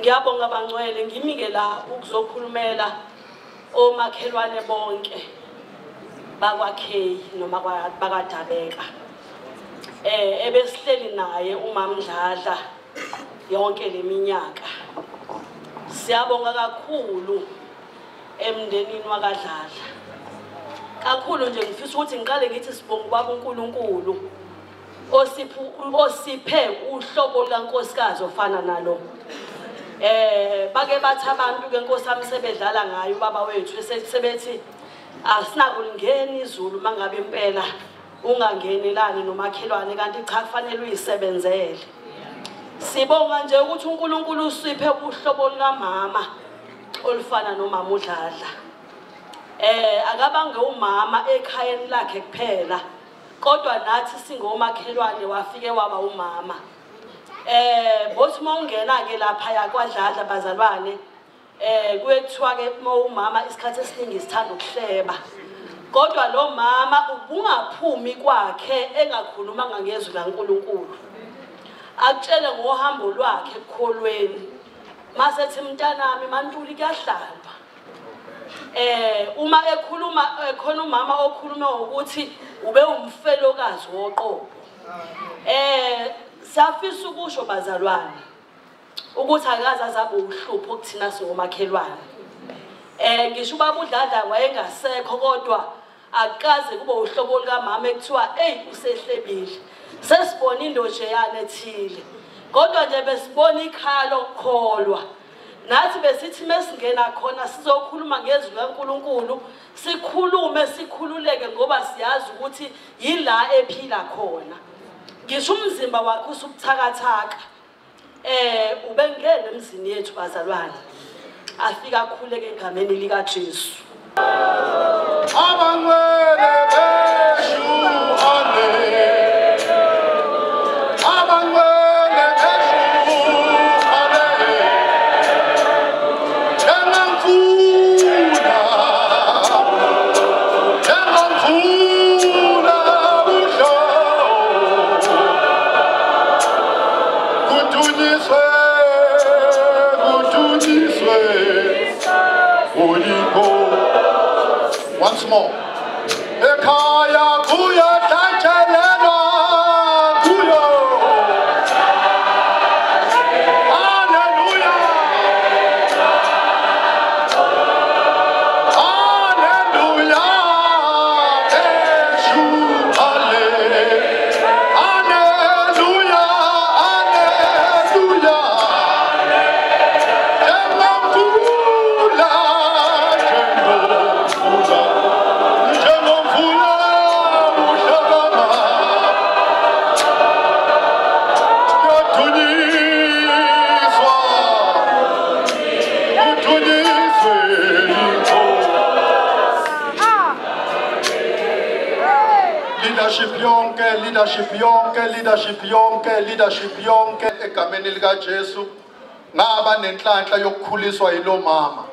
Ngiyabonga bangcwele ngimike la ukuzokhulumela omakhelwane bonke bakwaKhay noma bakwaDabeka ebesihleli naye umama Dladla yonke leminyaka. Siyabonga kakhulu emndenini wakaDladla. Kakhulu nje ngifisa ukuthi ngiqale ngithi sibonga ubaba uNkulunkulu osiphe uhlobo lankosikazi ofana nalo. Bake bathi abantu ke Nkosi yami sebedlala ngayo baba wethu sebethi asinakulingena izulu mangabe impela ungangenelani nomakhelwane kanti cha kufanele uyisebenzele. Sibonga nje ukuthi uNkulunkulu usiphe uhlobo lukamama olufana nomama uDladla. Akabange umama ekhayeni lakhe kuphela kodwa nathi singomakhelwane wafike waba umama. Bothi mawungena ke lapha yakwaDladla bazalwane kuyekuthiwa ke umama isikhathi esiningi sithanda ukuhleba kodwa lo mama ubungaphumi kwakhe engakhulumanga ngezwi laNkulunkulu akutshele ngohambo lwakhe ekukholweni masethi mntanami mantuli kuyahlalwa. Uma ekhuluma khona umama okhuluma ukuthi ube umfelokazi woqobo. Safisa ukusho bazalwane ukuthi akaze azabe uhlupho kuthina singomakhelwane. Ngisho ubaba uDladla wayengasekho kodwa akaze kube uhlobo lukamama ekuthiwa usehlebile. Sesibona indojeyana ethile kodwa nje besibona ikhalo lokukholwa. Nathi besithi mesingena khona sizokhuluma ngezwi laNkulunkulu sikhulume sikhululeke ngoba siyazi ukuthi yila ephila khona. Ngisho umzimba wakhe usubuthakathaka ubengene emzini yethu bazalwane afika akhuleke egameni lika Jesu. Abangcwele beshu ane abangcwele beshu ane once more. Ekaya kuya tachelena kuyo. Hallelujah. Hallelujah. Eshu ale. Hallelujah. Hallelujah. Leadership yonke egameni lika Jesu ngaba nenhlanhla yokukhuliswa yilo mama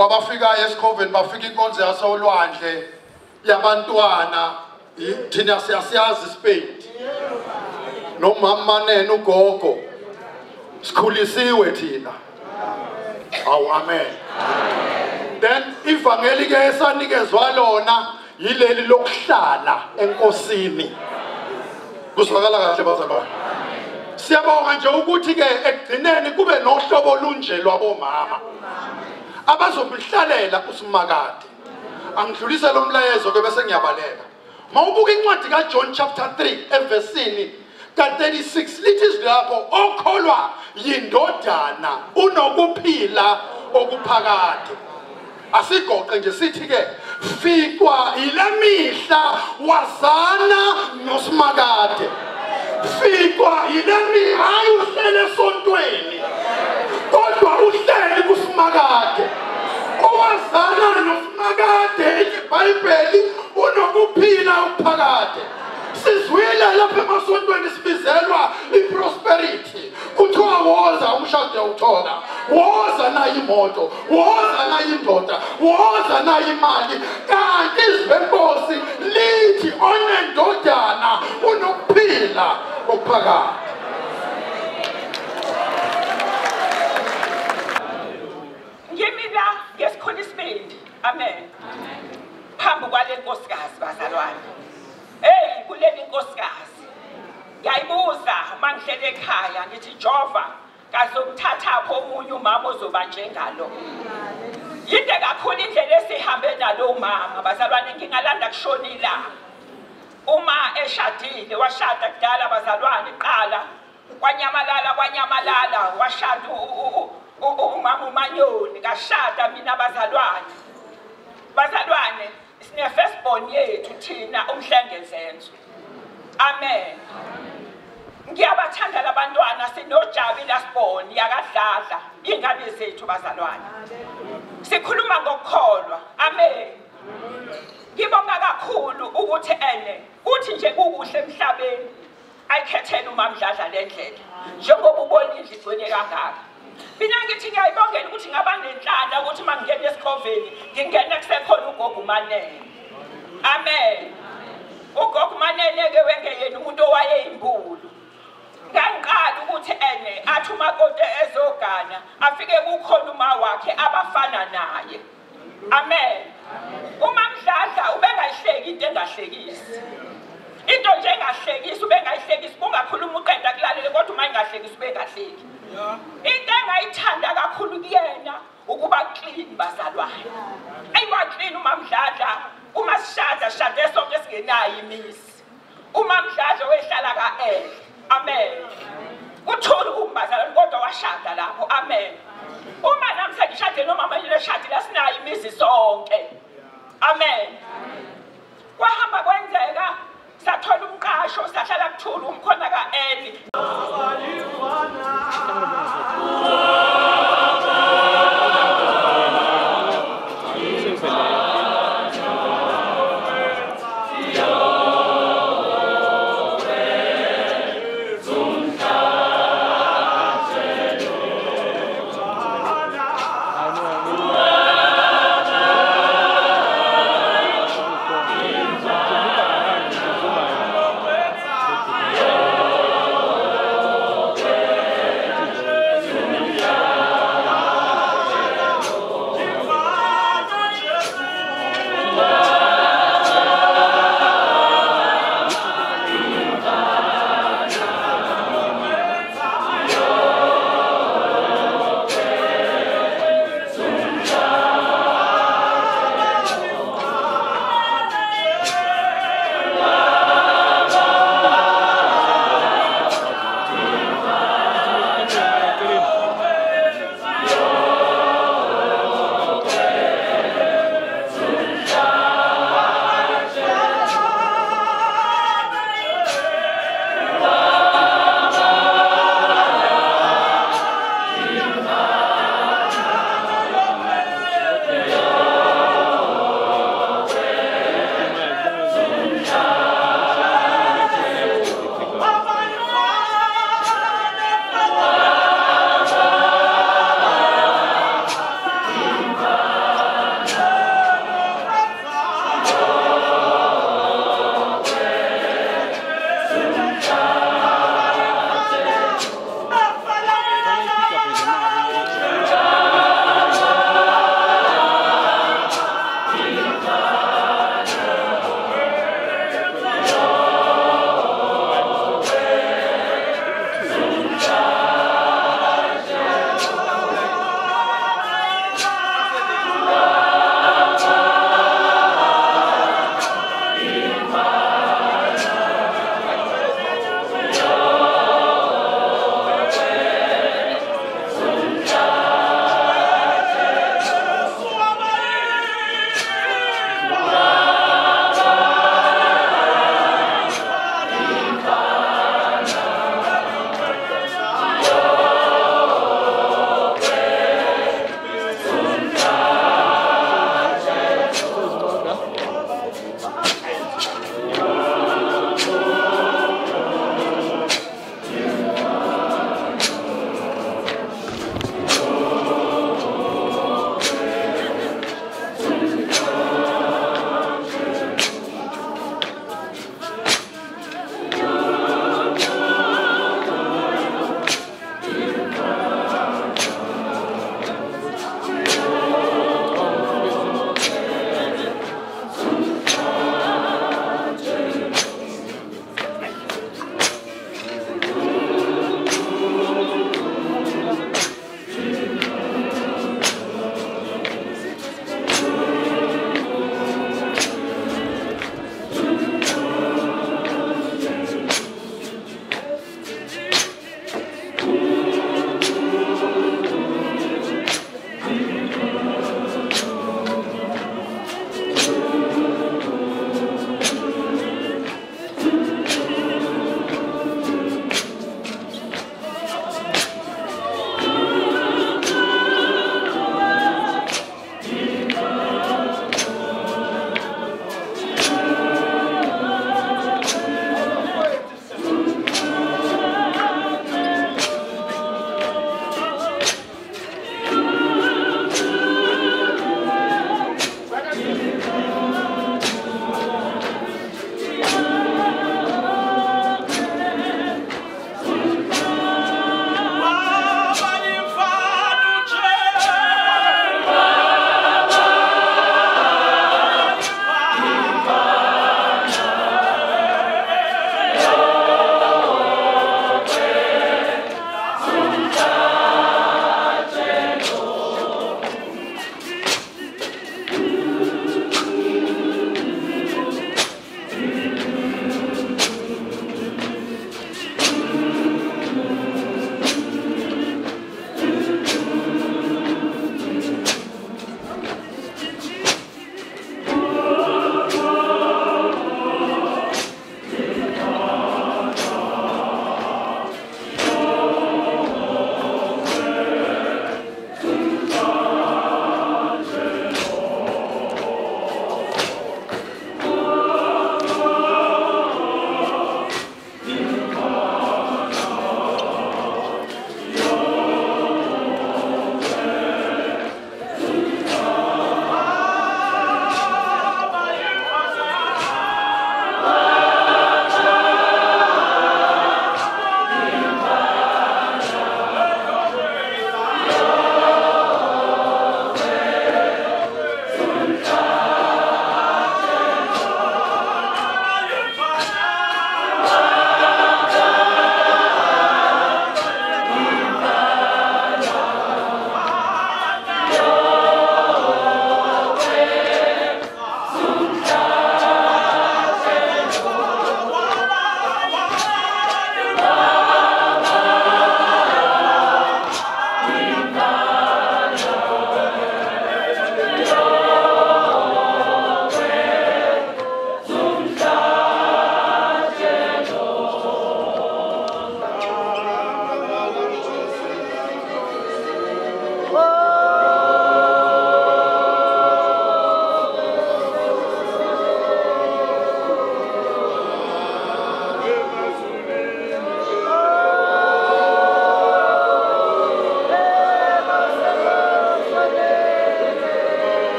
kwabafikayo esikhonveni bafika inkonzo yasolwandle yabantwana thina siyazi isipedi nomama manene ugogo sikhulisiwe thina awu amen. Then ivangeli ke esanikezwa lona yileli lokuhlala enkosini. Kusakala kahle bazalwane. Siyabonga nje ukuthi ke ekugcineni kube nohlobo olunje lwabomama abazobihlalela usimakade. Angidlulise lo mlayezo ke bese ngiyabalela. Mawubuka incwadi kaJohn chapter 3 evesini ka36 lithi lapho okholwa yindodana unokuphila okuphakade. Asigoqe nje sithi ke fikwa ile mihla wazana nosimakade. Fikwa ile mihla uhlele esontweni kodwa uhleli kusimakade. Owazana nosimakade iBhayibheli unokuphila okuphakade. Sizwile lapha emasontweni sibizelwa iprosperity. Kuthiwa woza umshado uthola, woza nayo imoto, woza nayo indoda, woza nayo imali. Kanti izwi lenkosi lithi onendodana unokuphila okuphakade. Ngimila ngesikhona isibindi. Amen. Phambi kwale nkosikazi bazalwane. Hey, kuleli nkosikazi. Ngiyayibuza uma ngihlele ekhaya ngithi Jehova ngazomthatha pho omunye umama ozoba njengalo. Yinde kakhulu indlela esihambe nalo mama bazalwane ngingalanda kushonila. Uma eshadile washada kudala bazalwane iqala kwanyamalala washada umama uManyoni kashada mina bazalwane. Bazalwane sine firstborn yethu thina umhlengezenzo. Amen. Ngiyabathanda labantwana sinojabi lasiboni yakadladla ingane zethu bazalwane. Sikhuluma ngokukholwa. Amen. Ngibonga kakhulu ukuthi uthi nje kukuhle emhlabeni ayikhethele umama Dladla lendlela njengoba ubona indlu igcwele kangaka. Mina ngithi ngiyayibongela ukuthi ngaba nenhlanda ukuthi mangingena esikhonveni ngingena kusekhona ugogo uManene. Amen. Ugogo uManene ke wengeyena umuntu owayeyimbulu. Ngangiqala ukuthi athi umakoti ezogana afike kukhona uma wakhe abafana naye. Amen. Uma Dladla ubengayihleki into engahlekisi. Into nje engahlekisi ubengayihlekisi kungakhuluma uqeda kulalele kodwa uma ingahlekisi ubengahleki. Into engayithanda kakhulu kuyena ukuba clean bazalwane. Ayiwa clean uma Dladla uma sishada sonke singenayo imisi. Uma Dladla wehlala kaEl. Amen. Uthula umbazalwane kodwa washada lapho. Amen. Uma namhla ngishade nomama yile shadile asinayo imizi sonke. Amen. Kwahamba kwenzeka sathola umqasho sahlala kuthula umkhona kaEl.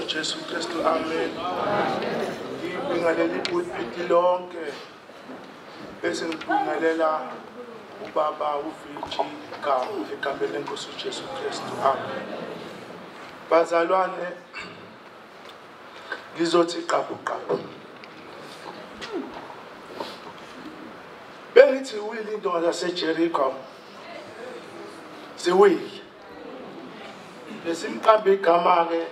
Jesu Kristu, amen. Ngibingelele ibhulpiti lonke bese ngibingelela ubaba uVG egameni lenkosi uJesu Kristu, amen. Bazalwane, ngizothi qabu. Bengithi uwile into zaseJericho. Siwile. Besimqamba igama ke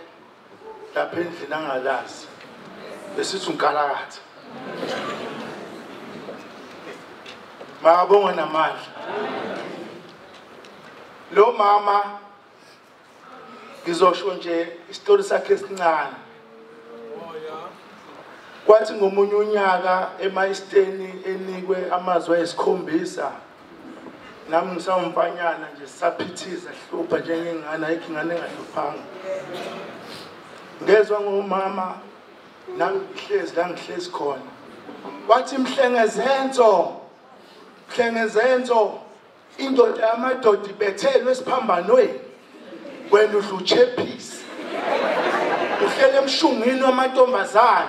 lapha endlini angalazi. Besithi unkalakatha. Makabonga namandla. Lo mama ngizosho nje isitori sakhe esincane. Kwathi ngomunye unyaka eMaisteni enikwe amazwi ayisikhombisa. Nami ngisawumfanyana nje saphithiza hlupha njengengane ayikho ingane engahluphanga. Ngezwe ngomama nami ngihlezi la ngihlezi khona. Wathi mhlengezenzo indoda yamadoda ibethelwe esiphambanweni. Wena udluchephisi. Uhlele emshungwini wamantombazane.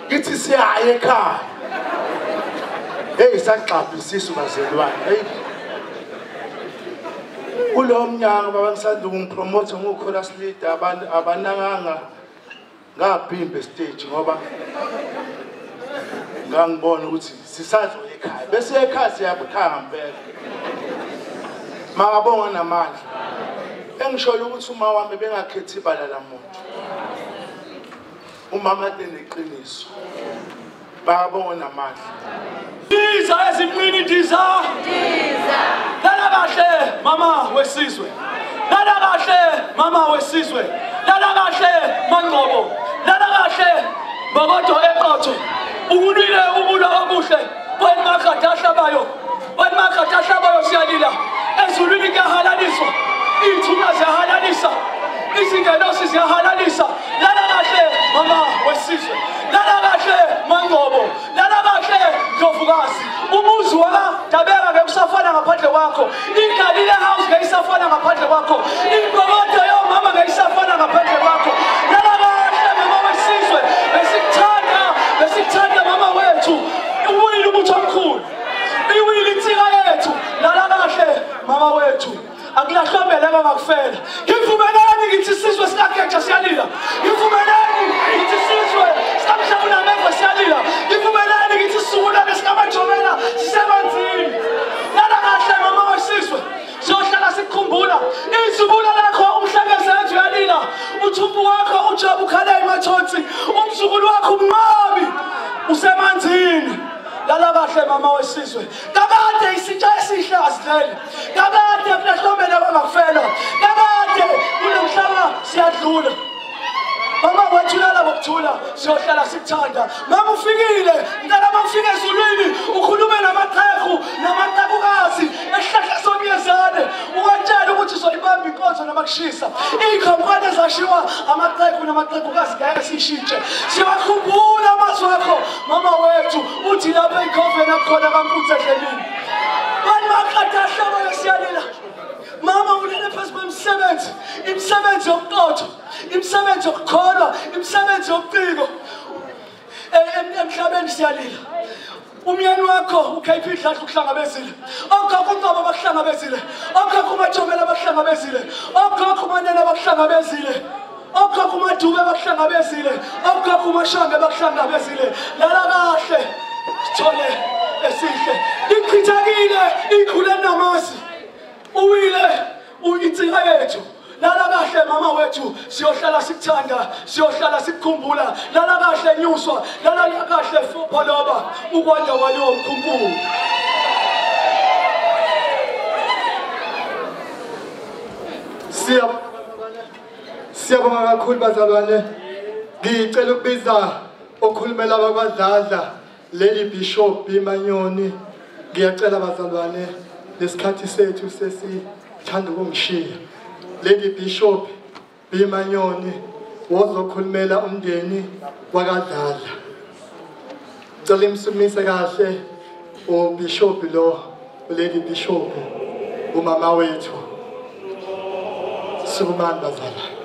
Ngithi siyaya ekhaya. Hey saxabhisisa ubazelwane. Hey. Kulo mnyaka baba ngisanda ukungipromote ngochorus leader abananganga ngaphimba stage ngoba ngangibona ukuthi sisazoya ekhaya. Bese ekhaya siyabuthanga impela. Makabonga namandla. Engisholo ukuthi uma wami bengakhethi ibala lamuntu. Umama leneqiniso. Makabonga namandla. Diza ezimqini diza. Lala kahle mama wesizwe. Lala kahle mama wesizwe. Lala kahle Mangcobo. Lala kahle Bokodo eqotho. Ukunile ubula obuhle. Wena makhathahla bayo siyalila. Ezulwini kuyahalaliswa. Ithuna ziyahalalisa. Izingelosi ziyahalalisa. Lala kahle mama wesizwe. Lala kahle Mangcobo. Lala kahle Ndlovukazi. Umuzi wakaDabeka ngekusafana ngaphandle kwakho. Igalile house ngeyisafana ngaphandle kwakho. Ingokodo yomama ngeyisafana ngaphandle kwakho. Lala kahle mama wesizwe. Besikuthanda mama wethu. Uwile umuntu omkhulu. Iwile insika yethu. Lala kahle mama wethu. Akulahlomela ngakufela. Ngivumelani ngithi sizwe sikaGeja siyalila. Ngivumelani ngithi sizwe sikamhlabuna meva siyalila. Ngivumelani ngithi sukula lesikabajomela sisebanzini. thonsi umzukulu wakho umnqabi usemanzini lala kahle mama wesizwe kakade isitsha esihle asidlele kakade kulehlomela bangafela kakade kunomhlaba siyadlula mama wethu lala bokuthula siyohlala sikuthanda mama ufikile ngicela mawufike ezulwini ukhulume namaqhekukazi esihlahla somyezane ukwatshela ukuthi uzoyibamba inkonzo namakushisa iy'khampani ezashiwa namaqhekukazi ngeke siyishintshe siyawakhumbula amazwi akho mama wethu uthi lapho ey'khofeni akukhona kamputsi ehlelini mani maqada ahlaba lesiyalila mama ulele phezu kwemisebenzi imisebenzi yokuqotha imisebenzi yokukholwa imisebenzi yobuciko emhlabeni siyalila umyeni wakho uKP Dladla ukuhlangabezile okhokho uNcaba bakuhlangabezile okhokho uMathomela bakuhlangabezile okhokho uManene bakuhlangabezile okhokho uMadube bakuhlangabezile okhokho uMashanga bakuhlangabezile lala kahle sithole esihle ichithekile ikhule namasi uwile insika yethu lala kahle mama wethu siyohlala sikuthanda siyohlala sikukhumbula lala kahle nyuswa lala kahle pholoba ukwanda kwaliwo mkhumbulo siyabonga kakhulu bazalwane ngicela ukubiza okhulumela abakwaDladla Lady Bishop Bimanyoni ngiyacela bazalwane lesikhathi sethu sesithanda ukungishiya Lady Bishop Bimanyoni wozokhulumela umndeni wakaDladla ngicela imsumise kahle uBishop lo Lady Bishop umama wethu sukumani bazalwane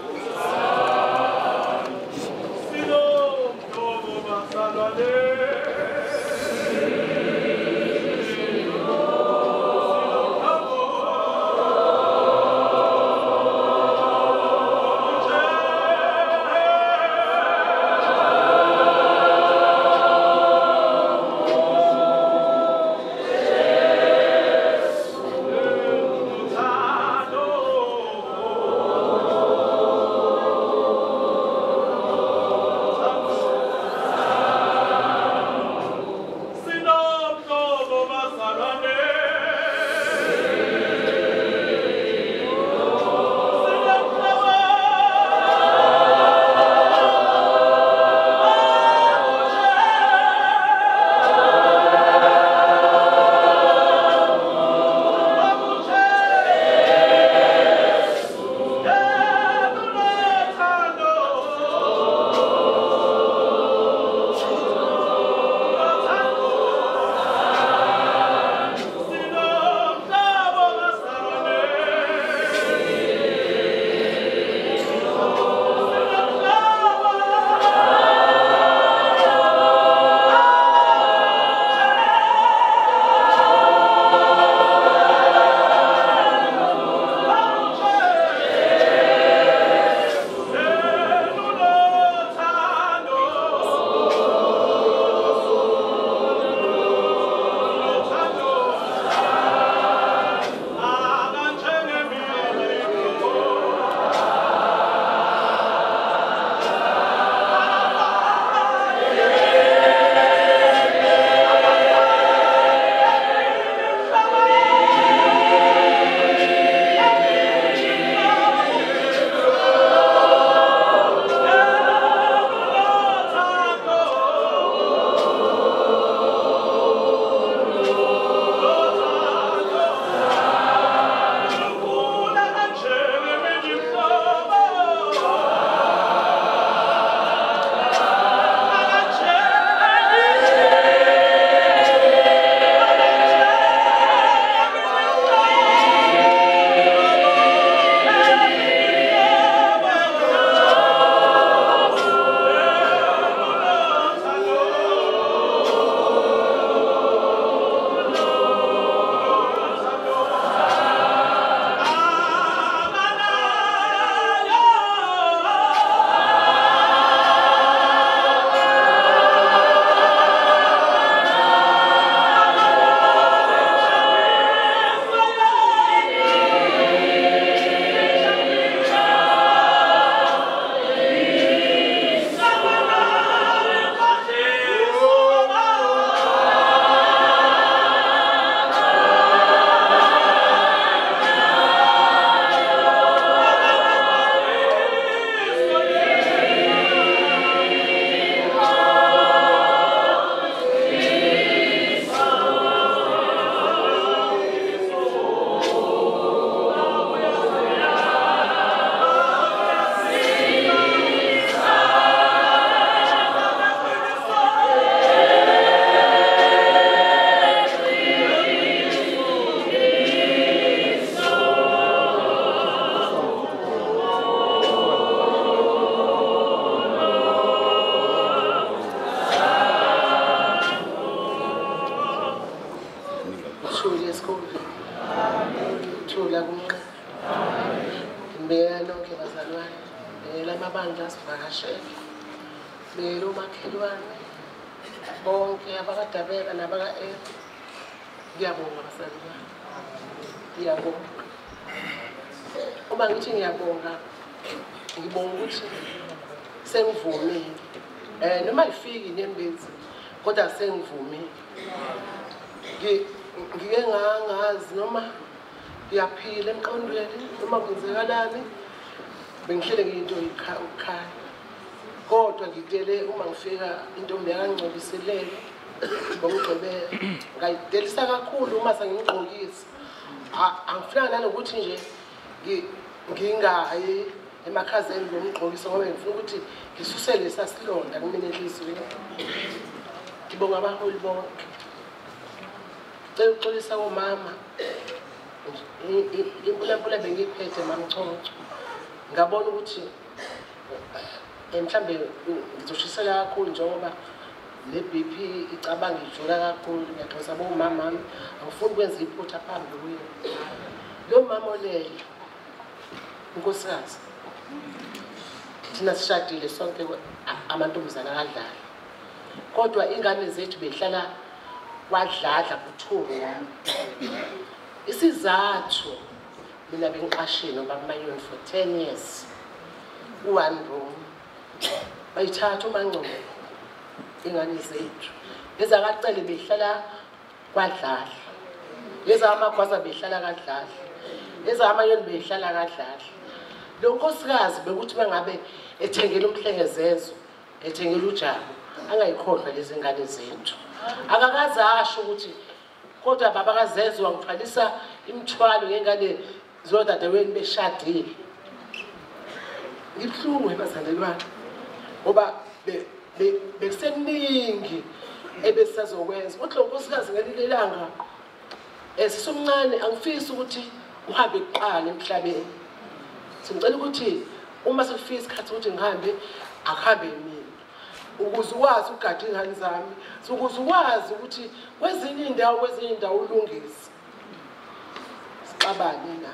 Uthule esikhundleni. Uthula kumnqe. Ngibeka nonke bazalwane. Ngibeka amabandla asivakashele. Ngibeka omakhelwane. Bonke abakadabeka nabaka-F. Ngiyabonga bazalwane. Ngiyabonga. Uma ngithi ngiyabonga, ngibonga ukuthi sengivumile. Noma ifiki inyembezi, kodwa sengivumile. Ngike ngazi noma ngiyaphila emqondweni noma kwenzekalani bengihlele ngiyinto ukukhaya. Kodwa ngitele uma ngifika intombi yakangcobiselele ngomgqibelo ngayidelisa kakhulu uma sengimgqokisa. Angifuna nanokuthi nje ngingayi emakhazeni ngomgqokisa ngoba ngifuna ukuthi ngisusele lesasilonda kumina enhliziyweni. Ngibonga abaholi bonke. Ngicela ukuxolisa komama impula bengiphethe mamchoncho. Ngabona ukuthi mhlambe ngizoshisela kakhulu njengoba le BP icabanga ijula kakhulu. Ngiyaxolisa bomama mami angifuni ukwenza iphutha phambi kuyo. Lo mama olele unkosikazi thina sishadile sonke amantombazana kaDladla. Kodwa ingane zethu behlala kwaDladla kuthulu. Isizathu mina bengiqashile ngoba kumayoni for 10 years. One room. Bayithatha uMangcobo ingane zethu. Ezakacele behlala kwaDladla. Ezamagwaza behlala kaDladla. Ezamayoni behlala kaDladla. Lo nkosikazi bekuthi bengabe ethengela umhlengezezo, ethengela uJabu, angayikhohlwa lezi ngane zethu. Akakaze asho ukuthi kodwa baba kaZenzo wangithwalisa imithwalo ngengane zodadewenu beshadile. Ngibhlungu ebazalelwane ngoba besekuningi ebesazokwenza. Uthi lo nkosikazi ngelinye ilanga esisomncane angifisi ukuthi uhambe kuqala emhlabeni. Singicela ukuthi uma sekufika isikhathi ukuthi ngihambe akuhambe mina. Ukuze ukwazi ukugada ingane zami, ukuze ukwazi ukuthi kwezinye indawo ulungise. Sixabane na.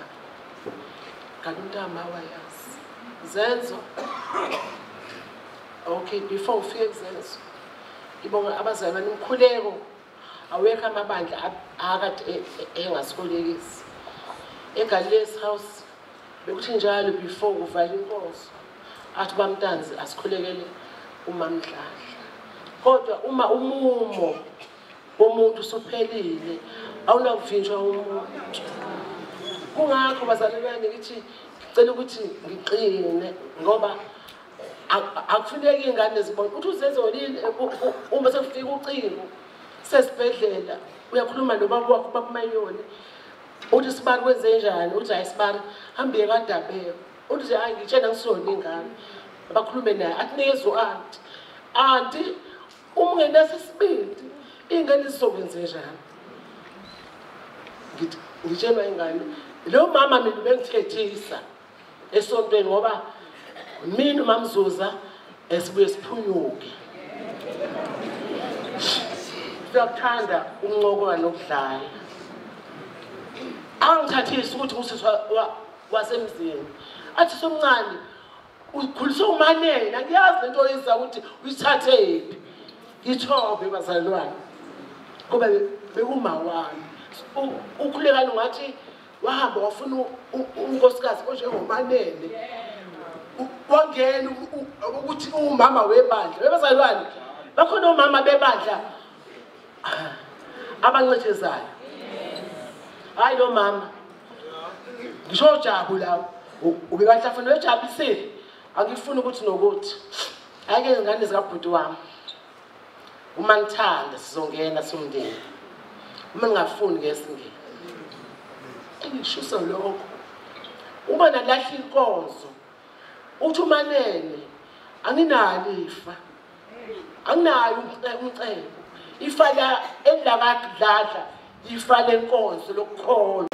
Kanti umntama wayazi. Zenzo. Okay, before ufike kuZenzo. Ngibonga abazalwane umkhuleko awekho amabandla akade engasikholekisi. EGalile's house bekuthi njalo before kuvala inkosi athi bamntanzi asikhulekele uMamdladla. Kodwa uma umumo womuntu usuphelile awunakuvinjwa umuntu. Kungakho bazalwane ngithi ngicela ukuthi ngiqine ngoba akufuneki ingane zibone ukuthi uzezolile uma sekufika ucingo sesibhedlela uyakhuluma nobaba wakho bakumayoni. Uthi Sibari kwenze njani? Uthi hayi Sibari hambe kaDabeko. Uthi hayi ngitshela ngisona ingane. Abakhulume naye athi nikezwe anti umngenase sibindi ingane izokwenze njani? Ngitshelwa ingane lo mama mina bengithethisa esontweni ngoba mina uMamzuza esibuye siphunyuke. Siyakuthanda uncokola nokudlala. Angithathisa ukuthi usizwa wasemzini. Athi somncane ukhuliswa umanene akiyazi lento oyenza ukuthi uyithathephi. Ithobe bazalwane. Ngoba bekuma wami. Ukhulekani ngathi wahamba wafuna unkosikazi onjengomanene. Wangena ukuthi umama webandla. Bazalwane bakhona omama bebandla abancethezayo. Hayi lo mama. Ngisho uJabu la ubekahlafuna wejabisile. Angifuni ukuthi nokuthi ake izingane zikabhuti wami. Uma ngithanda sizongena somndeni. Uma ngingafuni ke singene. Engishusa lokho. Uma nalahla inkonzo. Uthi umanene anginalo ifa. Anginayo umcebo. Ifa la endlakaDladla ifa lenkonzo lokukholwa.